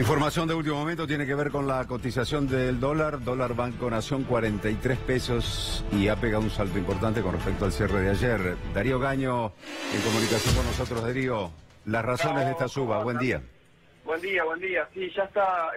Información de último momento tiene que ver con la cotización del dólar. Dólar Banco Nación 43 pesos y ha pegado un salto importante con respecto al cierre de ayer. Darío Gaño en comunicación con nosotros. Darío, las razones de esta suba. Buen día. Buen día, buen día. Sí, ya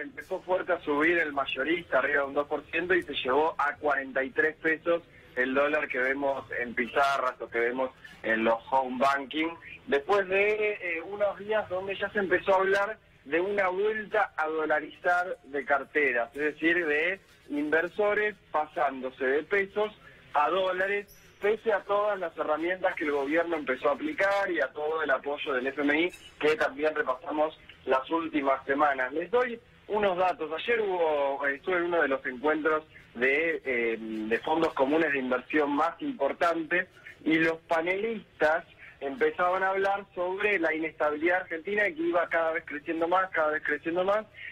empezó fuerte a subir el mayorista, arriba de un 2% y se llevó a 43 pesos el dólar que vemos en pizarras o que vemos en los home banking. Después de unos días donde ya se empezó a hablar de una vuelta a dolarizar de carteras, es decir, de inversores pasándose de pesos a dólares, pese a todas las herramientas que el gobierno empezó a aplicar y a todo el apoyo del FMI que también repasamos las últimas semanas. Les doy unos datos. Ayer estuve en uno de los encuentros de fondos comunes de inversión más importantes y los panelistas empezaban a hablar sobre la inestabilidad argentina que iba cada vez creciendo más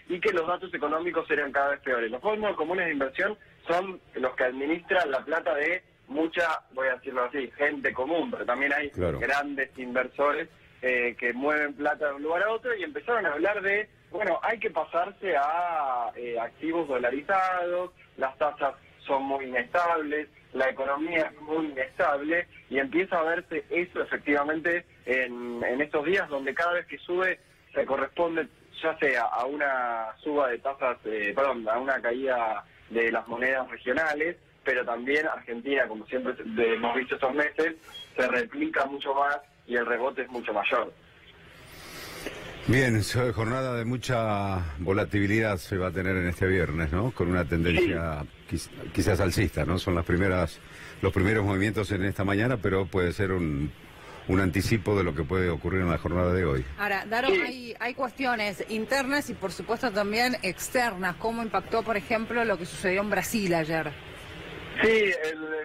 y que los datos económicos eran cada vez peores. Los fondos comunes de inversión son los que administran la plata de mucha, voy a decirlo así, gente común, pero también hay grandes inversores que mueven plata de un lugar a otro y empezaron a hablar de, bueno, hay que pasarse a activos dolarizados, las tasas son muy inestables, la economía es muy inestable y empieza a verse eso efectivamente en estos días donde cada vez que sube se corresponde ya sea a una suba de tasas, a una caída de las monedas regionales, pero también Argentina, como siempre hemos visto estos meses, se replica mucho más y el rebote es mucho mayor. Bien, jornada de mucha volatilidad se va a tener en este viernes, ¿no? Con una tendencia quizás alcista, ¿no? Son los primeros movimientos en esta mañana, pero puede ser un anticipo de lo que puede ocurrir en la jornada de hoy. Ahora, Daro, hay cuestiones internas y por supuesto también externas. ¿Cómo impactó, por ejemplo, lo que sucedió en Brasil ayer? Sí,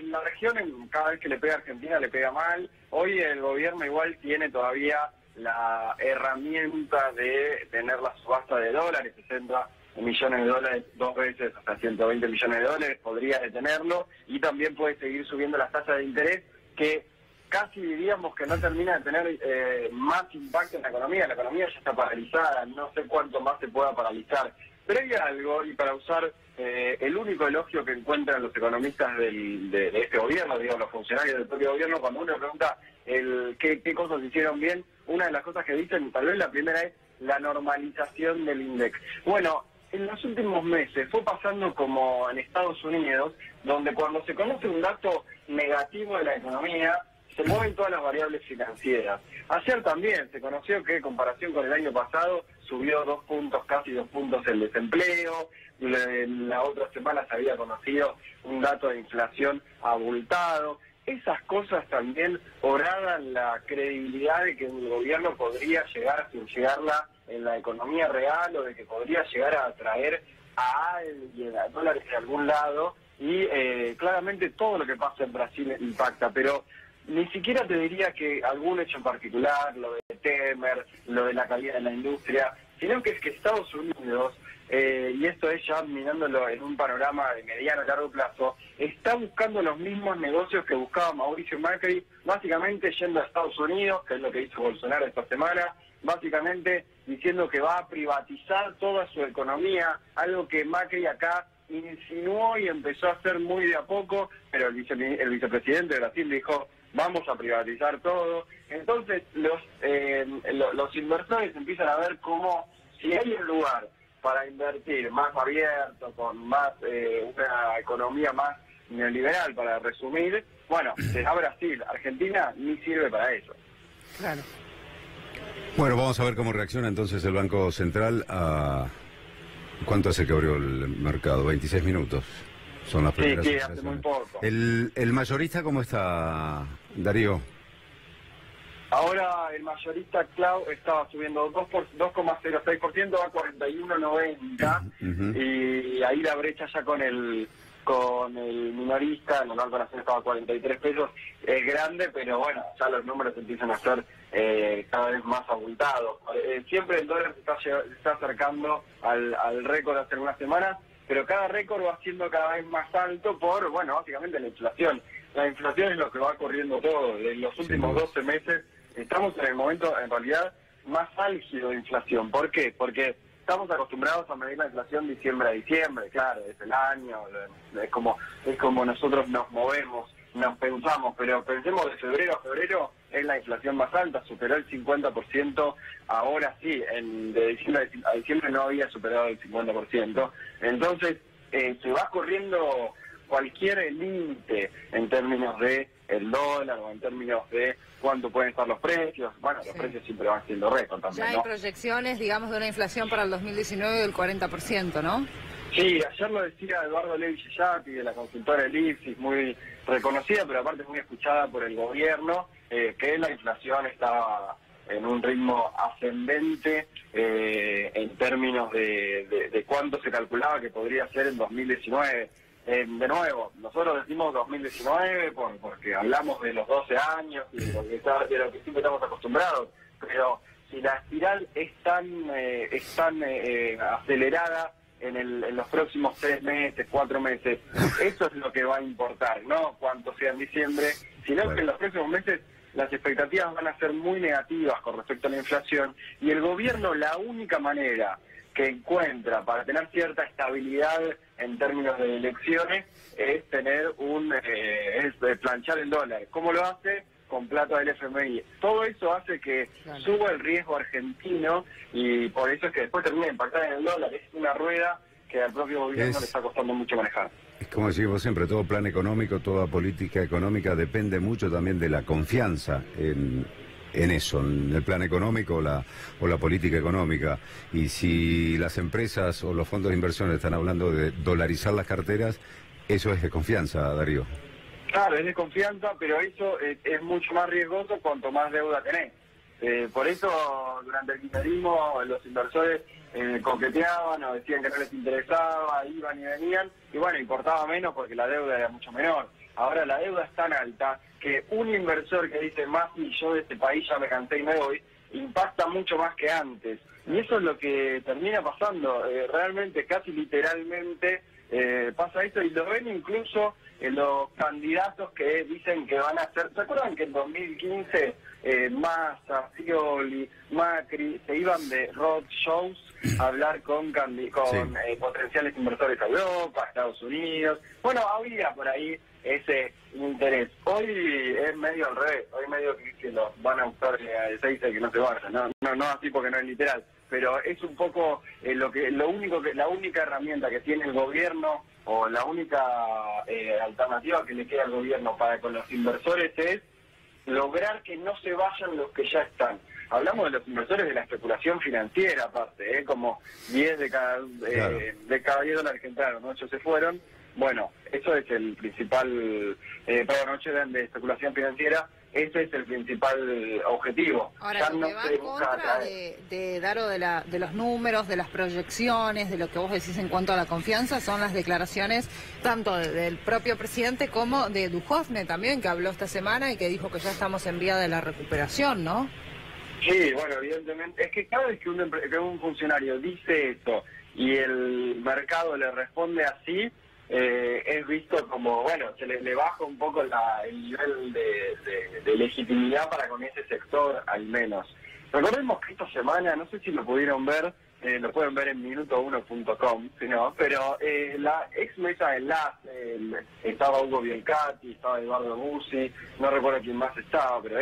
la región cada vez que le pega a Argentina le pega mal. Hoy el gobierno igual tiene todavía la herramienta de tener la subasta de dólares, 60 millones de dólares, 2 veces hasta 120 millones de dólares, podría detenerlo y también puede seguir subiendo las tasas de interés que casi diríamos que no termina de tener más impacto en la economía ya está paralizada, no sé cuánto más se pueda paralizar, pero hay algo, y para usar el único elogio que encuentran los economistas de este gobierno, digo, los funcionarios del propio gobierno, cuando uno pregunta qué cosas hicieron bien, una de las cosas que dicen, tal vez la primera es la normalización del INDEX. Bueno, en los últimos meses fue pasando como en Estados Unidos, donde cuando se conoce un dato negativo de la economía, se mueven todas las variables financieras. Ayer también se conoció que en comparación con el año pasado subió 2 puntos, casi 2 puntos el desempleo. La otra semana se había conocido un dato de inflación abultado. Esas cosas también horadan la credibilidad de que el gobierno podría llegar, sin llegarla en la economía real, o de que podría llegar a atraer a dólares de algún lado. Y claramente todo lo que pasa en Brasil impacta, pero ni siquiera te diría que algún hecho en particular, lo de Temer, lo de la calidad de la industria, sino que es que Estados Unidos, y esto es ya mirándolo en un panorama de mediano a largo plazo, está buscando los mismos negocios que buscaba Mauricio Macri, básicamente yendo a Estados Unidos, que es lo que hizo Bolsonaro esta semana, básicamente diciendo que va a privatizar toda su economía, algo que Macri acá insinuó y empezó a hacer muy de a poco, pero el vicepresidente de Brasil dijo, vamos a privatizar todo. Entonces los inversores empiezan a ver cómo, si hay un lugar para invertir más abierto, con más una economía más neoliberal, para resumir, bueno, será Brasil. Argentina ni sirve para eso. Claro. Bueno, vamos a ver cómo reacciona entonces el Banco Central a... ¿Cuánto hace que abrió el mercado? 26 minutos. Son las primeras. Sí, hace muy poco. ¿El mayorista cómo está, Darío? Ahora el mayorista Clau estaba subiendo 2,06% a 41,90 y ahí la brecha ya con el minorista, en el Banco Nación estaba a 43 pesos, es grande, pero bueno, ya los números empiezan a ser cada vez más abultados. Siempre el dólar se está acercando al récord hace algunas semanas, pero cada récord va siendo cada vez más alto por, bueno, básicamente la inflación. La inflación es lo que va corriendo todo. En los últimos 12 meses estamos en el momento, en realidad, más álgido de inflación. ¿Por qué? Porque estamos acostumbrados a medir la inflación diciembre a diciembre, claro, es el año, es como nosotros nos movemos, nos pensamos, pero pensemos de febrero a febrero es la inflación más alta, superó el 50%, ahora sí, de diciembre a diciembre no había superado el 50%, entonces se va corriendo cualquier límite en términos de el dólar o en términos de cuánto pueden estar los precios. Bueno, los precios siempre van siendo récord también, ya hay proyecciones, digamos, de una inflación para el 2019 del 40%, ¿no? Sí, ayer lo decía Eduardo Levi Gellati, de la consultora Elipsis, muy reconocida, pero aparte muy escuchada por el gobierno, que la inflación estaba en un ritmo ascendente en términos de cuánto se calculaba que podría ser en 2019. De nuevo, nosotros decimos 2019 porque hablamos de los 12 años y de lo que siempre estamos acostumbrados, pero si la espiral es tan acelerada en los próximos 3 meses, 4 meses, eso es lo que va a importar, no cuánto sea en diciembre, sino que en los próximos meses las expectativas van a ser muy negativas con respecto a la inflación, y el gobierno, la única manera que encuentra para tener cierta estabilidad en términos de elecciones es tener planchar el dólar. ¿Cómo lo hace? Con plata del FMI. Todo eso hace que suba el riesgo argentino, y por eso es que después termina de impactar en el dólar. Es una rueda que al propio gobierno le está costando mucho manejar. Es como decimos siempre, todo plan económico, toda política económica depende mucho también de la confianza en eso, en el plan económico o la política económica. Y si las empresas o los fondos de inversión están hablando de dolarizar las carteras, eso es de confianza, Darío. Claro, es de confianza, pero eso es mucho más riesgoso cuanto más deuda tenés. Por eso, durante el kirchnerismo, los inversores coqueteaban o decían que no les interesaba, iban y venían, y bueno, importaba menos porque la deuda era mucho menor. Ahora la deuda es tan alta que un inversor que dice, más y yo de este país ya me cansé y me voy, impacta mucho más que antes. Y eso es lo que termina pasando, realmente, casi literalmente pasa esto, y lo ven incluso en los candidatos que dicen que van a ser. ¿Se acuerdan que en 2015 Massa, Scioli, Macri se iban de road shows a hablar con potenciales inversores a Europa, a Estados Unidos? Bueno, había por ahí ese interés. Hoy es medio al revés, hoy medio que los van a buscar se dice que no se vayan, no así porque no es literal, pero es un poco la única herramienta que tiene el gobierno, o la única alternativa que le queda al gobierno para con los inversores, es lograr que no se vayan los que ya están. Hablamos de los inversores de la especulación financiera, aparte, como 10 de cada 10 dólares que entraron, 8 se fueron. Bueno, eso es el principal, perdón, 8 de especulación financiera. Ese es el principal objetivo. Ahora, lo que va en contra de Daro, de los números, de las proyecciones, de lo que vos decís en cuanto a la confianza, son las declaraciones tanto del propio presidente como de Duhovne también, que habló esta semana y que dijo que ya estamos en vía de la recuperación, ¿no? Sí, bueno, evidentemente. Es que cada vez que un funcionario dice esto y el mercado le responde así, es visto como, bueno, se le baja un poco el nivel de legitimidad para con ese sector, al menos. Recordemos que esta semana, no sé si lo pudieron ver, lo pueden ver en minuto1.com, pero la ex mesa de enlace, estaba Hugo Bielcati, estaba Eduardo Bussi, no recuerdo quién más estaba, pero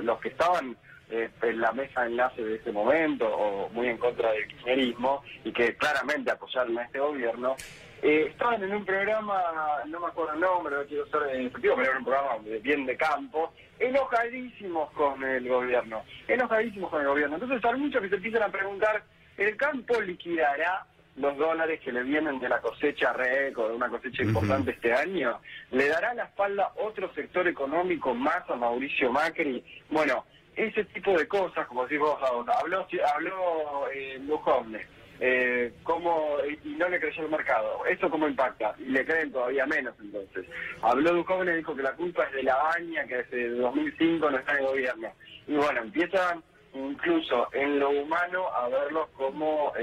los que estaban en la mesa de enlace de ese momento, o muy en contra del kirchnerismo, y que claramente apoyaron a este gobierno, estaban en un programa, no me acuerdo el nombre, no quiero ser efectivo, pero era un programa bien de campo, enojadísimos con el gobierno. Entonces hay muchos que se empiezan a preguntar, ¿el campo liquidará los dólares que le vienen de la cosecha récord, de una cosecha importante este año? ¿Le dará la espalda otro sector económico más a Mauricio Macri? Bueno, ese tipo de cosas, como decís vos, habló Duhovne. Y no le creyó el mercado. ¿Eso cómo impacta? Y le creen todavía menos, entonces. Habló Duhovne y dijo que la culpa es de la Baña, que desde 2005 no está en el gobierno. Y bueno, empiezan incluso en lo humano a verlos como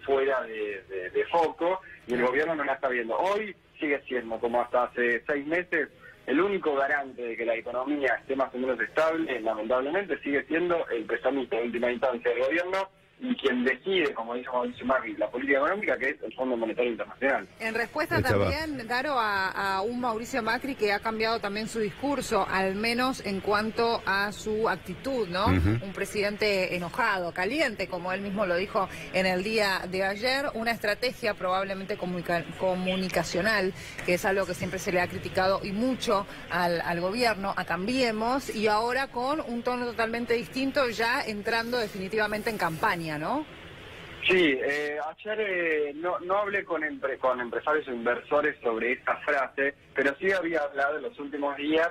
fuera de foco, y el gobierno no la está viendo. Hoy sigue siendo, como hasta hace 6 meses, el único garante de que la economía esté más o menos estable, lamentablemente, sigue siendo el prestamista de última instancia del gobierno, y quien decide, como dice Mauricio Macri, la política económica, que es el Fondo Monetario Internacional. En respuesta también, Daro, a un Mauricio Macri que ha cambiado también su discurso, al menos en cuanto a su actitud, ¿no? Un presidente enojado, caliente, como él mismo lo dijo en el día de ayer, una estrategia probablemente comunicacional, que es algo que siempre se le ha criticado y mucho al gobierno, a Cambiemos, y ahora con un tono totalmente distinto, ya entrando definitivamente en campaña, ¿no? Sí, ayer no hablé con empresarios o inversores sobre esta frase, pero sí había hablado en los últimos días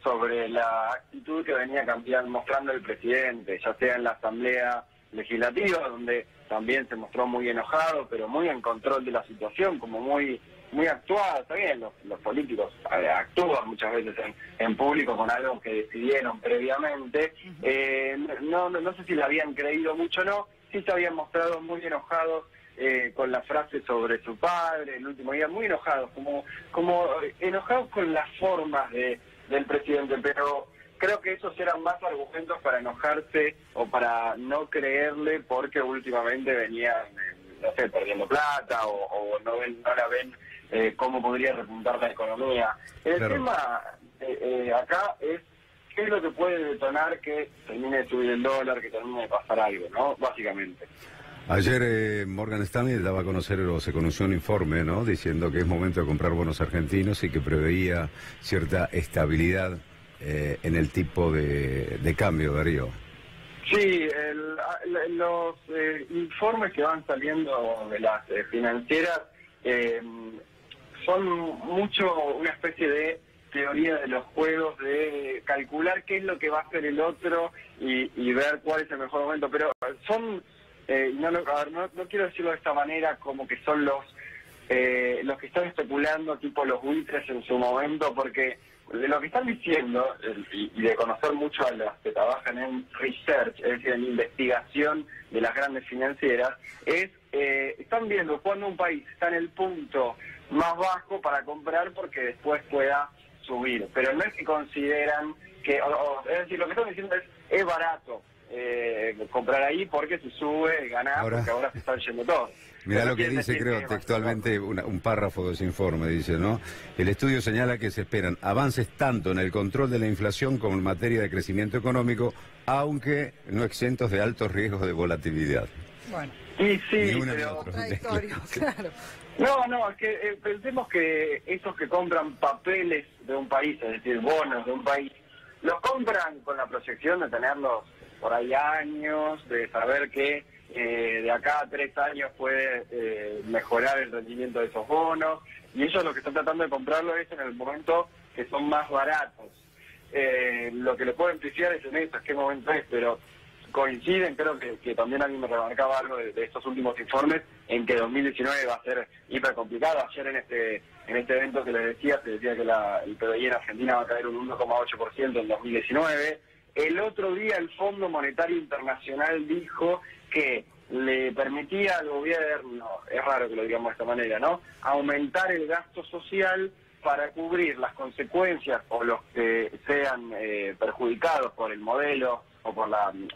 sobre la actitud que venía mostrando el presidente, ya sea en la Asamblea Legislativa, donde también se mostró muy enojado, pero muy en control de la situación, como muy actuado. Está bien, los políticos actúan muchas veces en público con algo que decidieron previamente. No sé si le habían creído mucho o no, sí se habían mostrado muy enojados con la frase sobre su padre el último día, muy enojados, como enojados con las formas del presidente, pero creo que esos eran más argumentos para enojarse o para no creerle, porque últimamente venían, no sé, perdiendo plata o no la ven cómo podría repuntar la economía. El tema acá es qué es lo que puede detonar que termine de subir el dólar, que termine de pasar algo, ¿no? Básicamente. Ayer Morgan Stanley daba a conocer, o se conoció un informe, ¿no?, diciendo que es momento de comprar bonos argentinos y que preveía cierta estabilidad en el tipo de cambio, Darío. Sí, los informes que van saliendo de las financieras son mucho una especie de teoría de los juegos, de calcular qué es lo que va a hacer el otro y ver cuál es el mejor momento, pero son, no quiero decirlo de esta manera, como que son los que están especulando, tipo los buitres en su momento, porque de lo que están diciendo, y de conocer mucho a las que trabajan en research, es decir, en investigación de las grandes financieras, están viendo cuando un país está en el punto más bajo para comprar porque después pueda subir, pero no es que consideran que, es decir, lo que están diciendo es barato comprar ahí porque si sube, ganar, porque ahora se están yendo todos. Mirá lo que dice, creo, textualmente, un párrafo de ese informe, dice, ¿no? El estudio señala que se esperan avances tanto en el control de la inflación como en materia de crecimiento económico, aunque no exentos de altos riesgos de volatilidad. Bueno. Y sí, pero contradictorio, claro. No, es que pensemos que esos que compran papeles de un país, es decir, bonos de un país, los compran con la proyección de tenerlos por ahí años, de saber que de acá a 3 años puede mejorar el rendimiento de esos bonos, y ellos lo que están tratando de comprarlo es en el momento que son más baratos. Lo que le puedo implicar es en eso, es qué momento es, pero coinciden, creo que también a mí me remarcaba algo de estos últimos informes, en que 2019 va a ser hiper complicado. Ayer en este evento que les decía, se decía que el PBI en Argentina va a caer un 1,8% en 2019. El otro día el Fondo Monetario Internacional dijo que le permitía al gobierno, es raro que lo digamos de esta manera, ¿no?, aumentar el gasto social para cubrir las consecuencias o los que sean perjudicados por el modelo o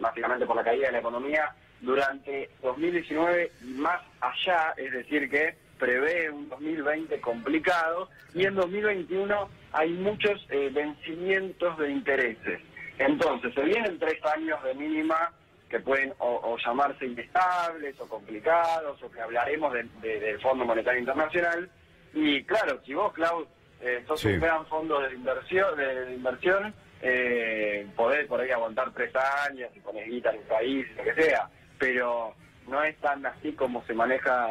básicamente por la caída de la economía durante 2019 y más allá, es decir que prevé un 2020 complicado, y en 2021 hay muchos vencimientos de intereses. Entonces se vienen 3 años de mínima que pueden o llamarse inestables o complicados, o que hablaremos del Fondo Monetario Internacional. Y claro, si vos, Klaus, sos un gran fondo de inversión, podés por ahí aguantar 3 años y poner guita en el país, lo que sea, pero no es tan así como se maneja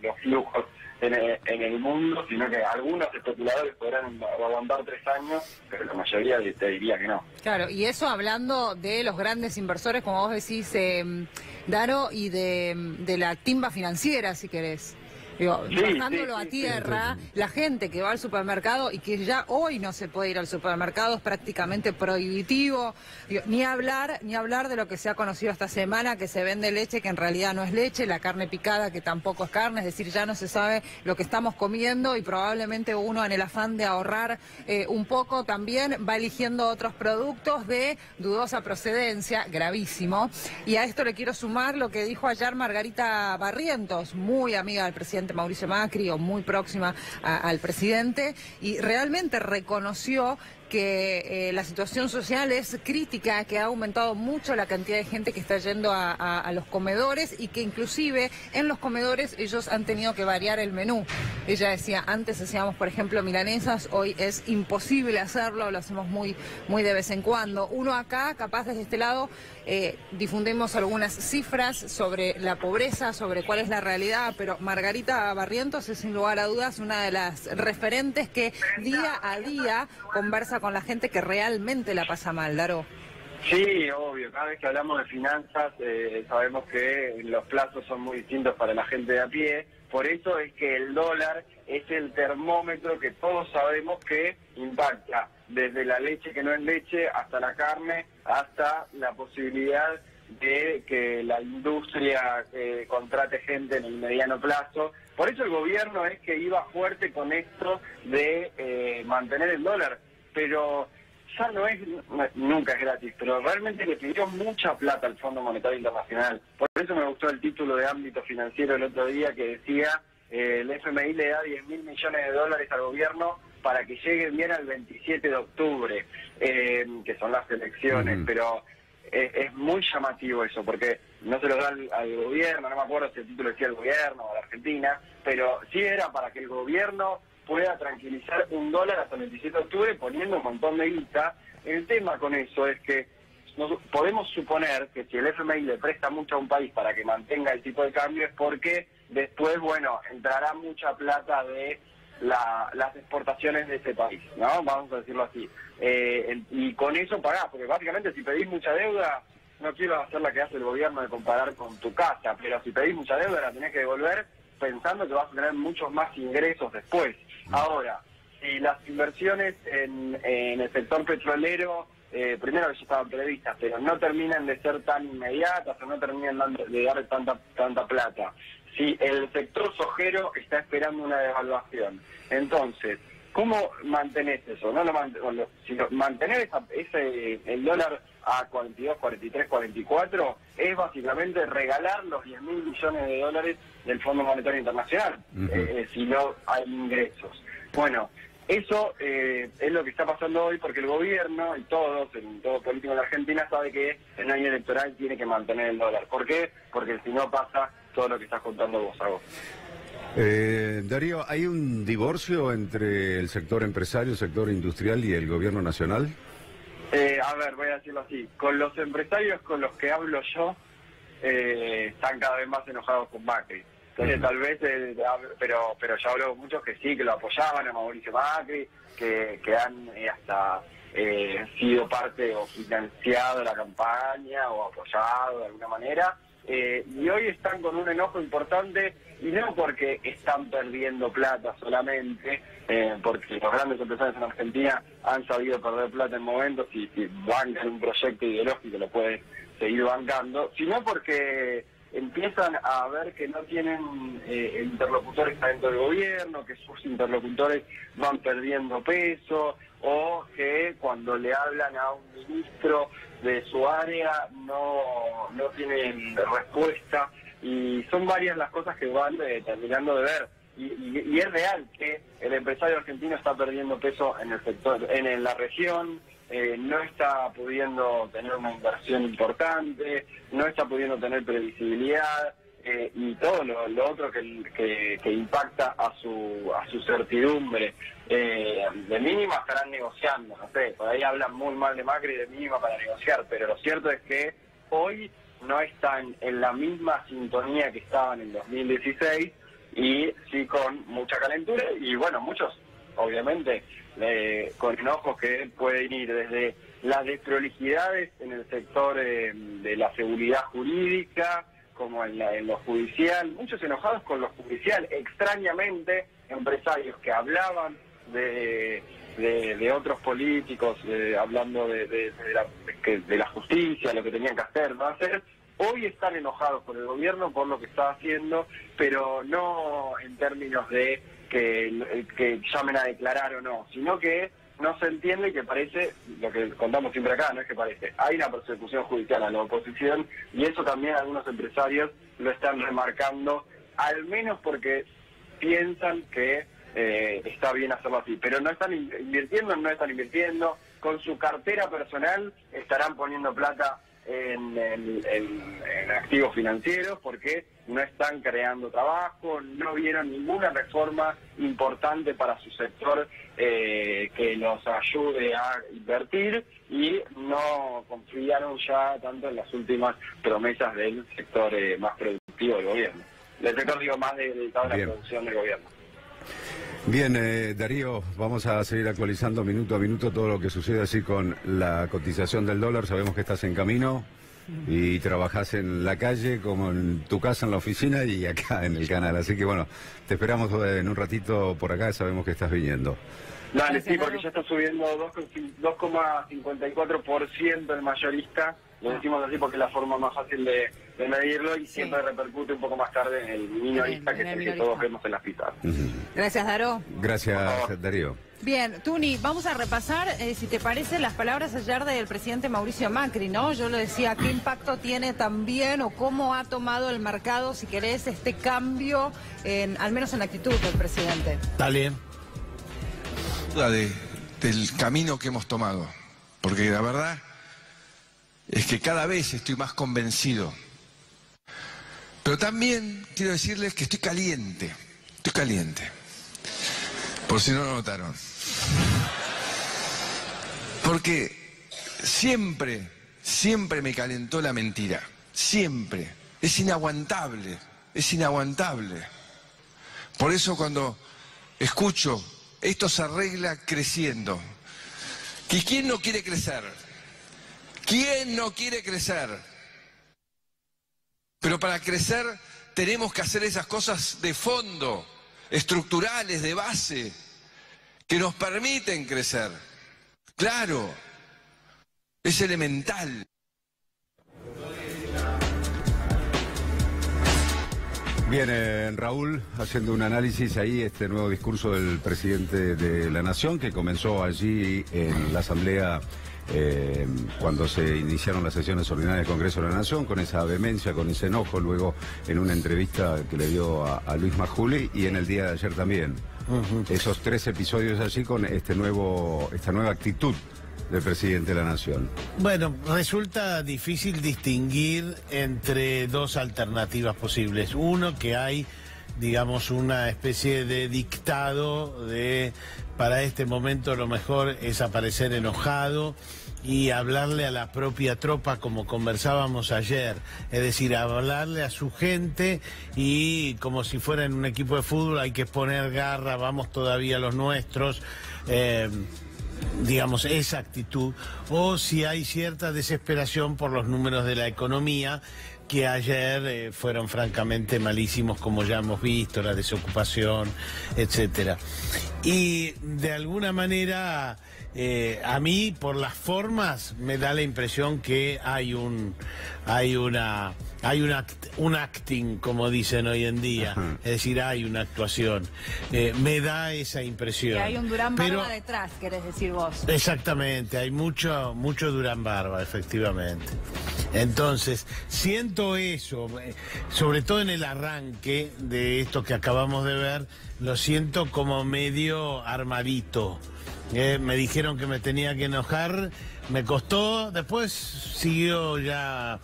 los flujos en el mundo, sino que algunos especuladores podrán aguantar 3 años, pero la mayoría te diría que no. Claro, y eso hablando de los grandes inversores, como vos decís, Daro, y de la timba financiera, si querés. Digo, bajándolo a tierra, la gente que va al supermercado y que ya hoy no se puede ir al supermercado es prácticamente prohibitivo. Digo, ni hablar de lo que se ha conocido esta semana, que se vende leche que en realidad no es leche, la carne picada que tampoco es carne, es decir, ya no se sabe lo que estamos comiendo y probablemente uno en el afán de ahorrar un poco también va eligiendo otros productos de dudosa procedencia, gravísimo. Y a esto le quiero sumar lo que dijo ayer Margarita Barrientos, muy amiga del presidente Mauricio Macri o muy próxima al presidente, y realmente reconoció que la situación social es crítica, que ha aumentado mucho la cantidad de gente que está yendo a los comedores y que inclusive en los comedores ellos han tenido que variar el menú. Ella decía, antes hacíamos, por ejemplo, milanesas, hoy es imposible hacerlo, lo hacemos muy de vez en cuando. Uno acá, capaz desde este lado, difundimos algunas cifras sobre la pobreza, sobre cuál es la realidad, pero Margarita Barrientos es sin lugar a dudas una de las referentes que día a día conversa con la gente que realmente la pasa mal, Daro. Sí, obvio, cada vez que hablamos de finanzas sabemos que los plazos son muy distintos para la gente de a pie, por eso es que el dólar es el termómetro que todos sabemos que impacta, desde la leche que no es leche, hasta la carne, hasta la posibilidad de que la industria contrate gente en el mediano plazo. Por eso el gobierno es que iba fuerte con esto de mantener el dólar, pero ya no es, nunca es gratis, pero realmente le pidió mucha plata al Fondo Monetario Internacional. Por eso me gustó el título de ámbito financiero el otro día que decía, el FMI le da 10.000 millones de dólares al gobierno para que lleguen bien al 27 de octubre, que son las elecciones, pero es muy llamativo eso, porque no se lo da al gobierno, no me acuerdo si el título decía el gobierno o la Argentina, pero sí era para que el gobierno pueda tranquilizar un dólar hasta el 27 de octubre poniendo un montón de guita. El tema con eso es que podemos suponer que si el FMI le presta mucho a un país para que mantenga el tipo de cambio es porque después, bueno, entrará mucha plata de las exportaciones de ese país, ¿no? Vamos a decirlo así. Y con eso pagás, porque básicamente si pedís mucha deuda, no quiero hacer la que hace el gobierno de comparar con tu casa, pero si pedís mucha deuda la tenés que devolver pensando que vas a tener muchos más ingresos después. De si las inversiones en el sector petrolero, primero que ya estaban previstas, pero no terminan de ser tan inmediatas o no terminan de dar tanta plata. Si el sector sojero está esperando una devaluación, entonces, ¿cómo mantenés eso? Si mantener el dólar a 42, 43, 44 es básicamente regalar los 10.000 millones de dólares del Fondo Monetario Internacional, si no hay ingresos. Bueno, eso es lo que está pasando hoy porque el gobierno y todo político en la Argentina sabe que en año electoral tiene que mantener el dólar. ¿Por qué? Porque si no pasa todo lo que estás contando vos, Agos. Darío, ¿hay un divorcio entre el sector empresario, el sector industrial y el gobierno nacional? A ver, voy a decirlo así. Con los empresarios con los que hablo yo, están cada vez más enojados con Macri. Entonces tal vez, pero ya hablo con muchos que sí, que lo apoyaban a Mauricio Macri, que han hasta sido parte o financiado la campaña o apoyado de alguna manera. Y hoy están con un enojo importante, y no porque están perdiendo plata solamente, porque los grandes empresarios en Argentina han sabido perder plata en momentos y bancan un proyecto ideológico, lo pueden seguir bancando, sino porque empiezan a ver que no tienen interlocutores dentro del gobierno, que sus interlocutores van perdiendo peso, o que cuando le hablan a un ministro de su área no tienen respuesta, y son varias las cosas que van terminando de ver. Y es real que el empresario argentino está perdiendo peso en el sector, en la región, no está pudiendo tener una inversión importante, no está pudiendo tener previsibilidad, y todo lo otro que impacta a su certidumbre. De mínima estarán negociando, no sé, por ahí hablan muy mal de Macri, de mínima para negociar, pero lo cierto es que hoy no están en la misma sintonía que estaban en 2016, y sí con mucha calentura, y bueno, muchos obviamente con enojos que pueden ir desde las desprolijidades en el sector de la seguridad jurídica, como en lo judicial, muchos enojados con lo judicial, extrañamente, empresarios que hablaban de otros políticos, hablando de la justicia, lo que tenían que hacer, no hacer, hoy están enojados con el gobierno por lo que está haciendo, pero no en términos de que llamen a declarar o no, sino que no se entiende, que parece, lo que contamos siempre acá, no es que parece, hay una persecución judicial a la oposición, y eso también algunos empresarios lo están remarcando, al menos porque piensan que está bien hacerlo así, pero no están invirtiendo, con su cartera personal estarán poniendo plata en activos financieros porque no están creando trabajo, no vieron ninguna reforma importante para su sector que los ayude a invertir, y no confiaron ya tanto en las últimas promesas del sector más productivo del gobierno. Del sector, digo, más dedicado a la producción del gobierno. Bien, Darío, vamos a seguir actualizando minuto a minuto todo lo que sucede así con la cotización del dólar. Sabemos que estás en camino y trabajás en la calle, como en tu casa, en la oficina y acá en el canal. Así que bueno, te esperamos en un ratito por acá, sabemos que estás viniendo. Dale, sí, porque ya está subiendo 2,54% el mayorista. Lo decimos así porque es la forma más fácil de medirlo, y siempre repercute un poco más tarde en el minorista, que es el que todos vemos en las pistas. Gracias, Daro. Gracias, Darío. Bien, Tuni, vamos a repasar, si te parece, las palabras ayer del presidente Mauricio Macri, ¿no? Yo le decía, ¿qué impacto tiene también o cómo ha tomado el mercado, si querés, este cambio, al menos en la actitud del presidente? Dale. Del camino que hemos tomado, porque la verdad es que cada vez estoy más convencido. Pero también quiero decirles que estoy caliente, por si no lo notaron. Porque siempre me calentó la mentira, siempre. Es inaguantable. Por eso cuando escucho, esto se arregla creciendo. ¿Y quién no quiere crecer? ¿Quién no quiere crecer? Pero para crecer tenemos que hacer esas cosas de fondo, estructurales, de base, que nos permiten crecer. Claro, es elemental. Bien, Raúl, haciendo un análisis ahí, este nuevo discurso del presidente de la Nación, que comenzó allí en la Asamblea cuando se iniciaron las sesiones ordinarias del Congreso de la Nación, con esa vehemencia, con ese enojo, luego en una entrevista que le dio a Luis Majuli, y en el día de ayer también. Esos 3 episodios allí con esta nueva actitud del presidente de la Nación. Bueno, resulta difícil distinguir entre 2 alternativas posibles. Uno, que hay, digamos, una especie de dictado de para este momento lo mejor es aparecer enojado y hablarle a la propia tropa, como conversábamos ayer, es decir, hablarle a su gente, y como si fuera en un equipo de fútbol hay que poner garra, vamos todavía los nuestros, digamos, esa actitud, o si hay cierta desesperación por los números de la economía, que ayer fueron francamente malísimos, como ya hemos visto, la desocupación, etcétera. Y de alguna manera, a mí, por las formas, me da la impresión que hay un acting, como dicen hoy en día. Es decir, hay una actuación. Me da esa impresión. Que hay un Durán Barba detrás, querés decir vos. Exactamente, hay mucho Durán Barba, efectivamente. Entonces, siento eso, sobre todo en el arranque de esto que acabamos de ver, lo siento como medio armadito. Me dijeron que me tenía que enojar, me costó, después siguió ya,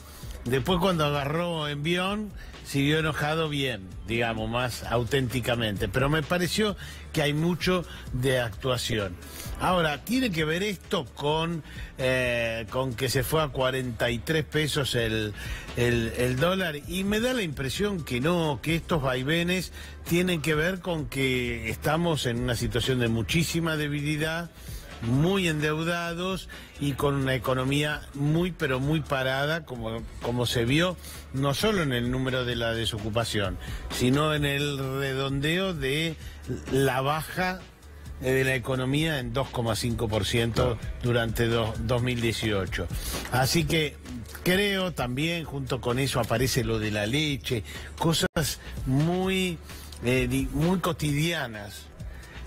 después cuando agarró envión, siguió enojado bien, digamos, más auténticamente, pero me pareció que hay mucho de actuación. Ahora, tiene que ver esto con que se fue a 43 pesos el dólar, y me da la impresión que no, que estos vaivenes tienen que ver con que estamos en una situación de muchísima debilidad, muy endeudados y con una economía muy pero muy parada, como se vio no solo en el número de la desocupación, sino en el redondeo de la baja de la economía en 2,5% durante 2018. Así que creo también, junto con eso aparece lo de la leche, cosas muy cotidianas.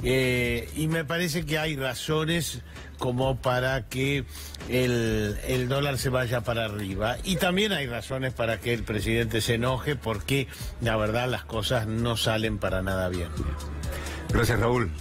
Y me parece que hay razones como para que el dólar se vaya para arriba. Y también hay razones para que el presidente se enoje, porque la verdad las cosas no salen para nada bien. Gracias, Raúl.